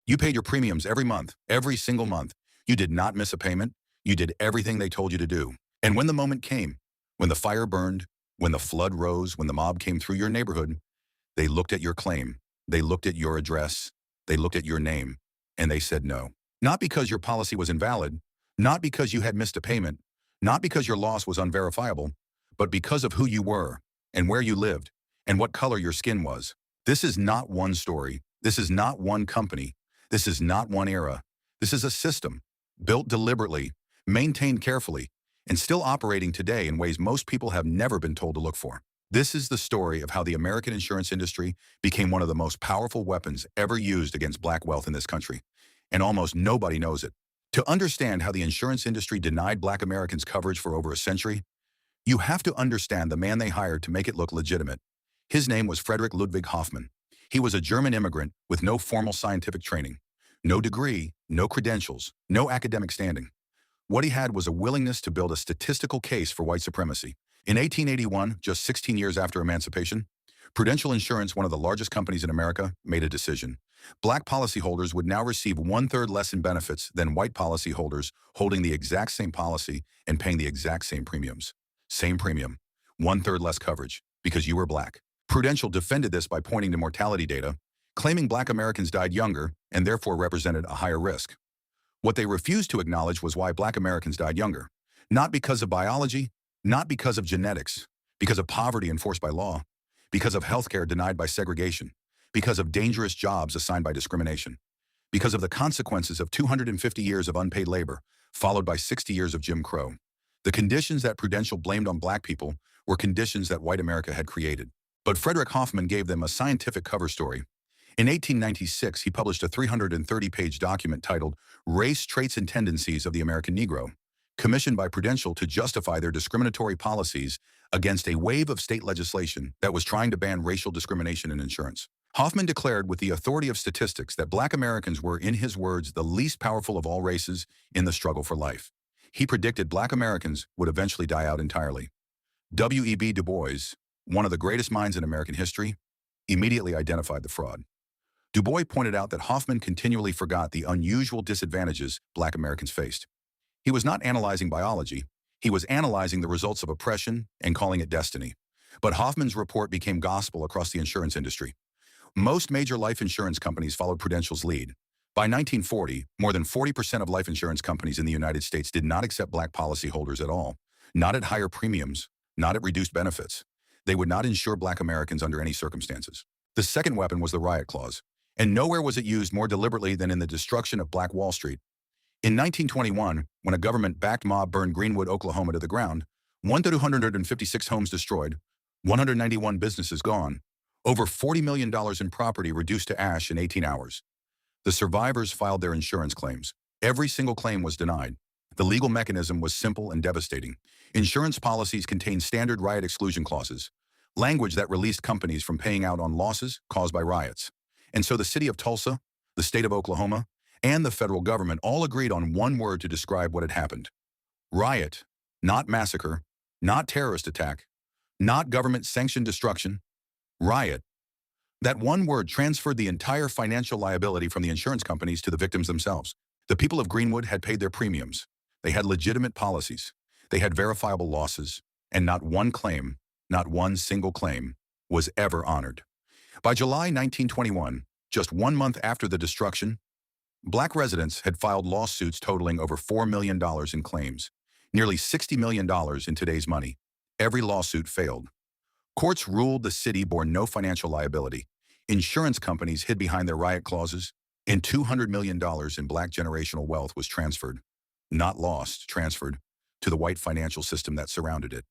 You paid your premiums every month, every single month. You did not miss a payment. You did everything they told you to do. And when the moment came, when the fire burned, when the flood rose, when the mob came through your neighborhood, they looked at your claim. They looked at your address. They looked at your name, and they said no. Not because your policy was invalid, not because you had missed a payment, not because your loss was unverifiable, but because of who you were and where you lived and what color your skin was. This is not one story. This is not one company. This is not one era. This is a system built deliberately, maintained carefully, and still operating today in ways most people have never been told to look for. This is the story of how the American insurance industry became one of the most powerful weapons ever used against black wealth in this country, and almost nobody knows it. To understand how the insurance industry denied black Americans coverage for over a century, you have to understand the man they hired to make it look legitimate. His name was Friedrich Ludwig Hoffmann. He was a German immigrant with no formal scientific training, no degree, no credentials, no academic standing. What he had was a willingness to build a statistical case for white supremacy. In 1881, just 16 years after emancipation, Prudential Insurance, one of the largest companies in America, made a decision. Black policyholders would now receive one-third less in benefits than white policyholders holding the exact same policy and paying the exact same premiums. Same premium, one-third less coverage, because you were black. Prudential defended this by pointing to mortality data, claiming black Americans died younger and therefore represented a higher risk. What they refused to acknowledge was why black Americans died younger. Not because of biology, not because of genetics, because of poverty enforced by law, because of healthcare denied by segregation, because of dangerous jobs assigned by discrimination, because of the consequences of 250 years of unpaid labor, followed by 60 years of Jim Crow. The conditions that Prudential blamed on black people were conditions that white America had created. But Friedrich Hoffmann gave them a scientific cover story. In 1896, he published a 330-page document titled Race, Traits, and Tendencies of the American Negro, commissioned by Prudential to justify their discriminatory policies against a wave of state legislation that was trying to ban racial discrimination in insurance. Hoffmann declared with the authority of statistics that black Americans were, in his words, the least powerful of all races in the struggle for life. He predicted black Americans would eventually die out entirely. W.E.B. Du Bois, one of the greatest minds in American history, immediately identified the fraud. Du Bois pointed out that Hoffmann continually forgot the unusual disadvantages black Americans faced. He was not analyzing biology, he was analyzing the results of oppression and calling it destiny. But Hoffmann's report became gospel across the insurance industry. Most major life insurance companies followed Prudential's lead. By 1940, more than 40% of life insurance companies in the United States did not accept black policyholders at all, not at higher premiums, not at reduced benefits. They would not insure black Americans under any circumstances. The second weapon was the Riot Clause, and nowhere was it used more deliberately than in the destruction of Black Wall Street. In 1921, when a government-backed mob burned Greenwood, Oklahoma to the ground, 1,256 homes destroyed, 191 businesses gone, over $40 million in property reduced to ash in 18 hours. The survivors filed their insurance claims. Every single claim was denied. The legal mechanism was simple and devastating. Insurance policies contained standard riot exclusion clauses, language that released companies from paying out on losses caused by riots. And so the city of Tulsa, the state of Oklahoma, and the federal government all agreed on one word to describe what had happened. Riot, not massacre, not terrorist attack, not government-sanctioned destruction. Riot. That one word transferred the entire financial liability from the insurance companies to the victims themselves. The people of Greenwood had paid their premiums. They had legitimate policies. They had verifiable losses. And not one claim, not one single claim, was ever honored. By July 1921, just 1 month after the destruction, black residents had filed lawsuits totaling over $4 million in claims, nearly $60 million in today's money. Every lawsuit failed. Courts ruled the city bore no financial liability. Insurance companies hid behind their riot clauses, and $200 million in black generational wealth was transferred, not lost, transferred, to the white financial system that surrounded it.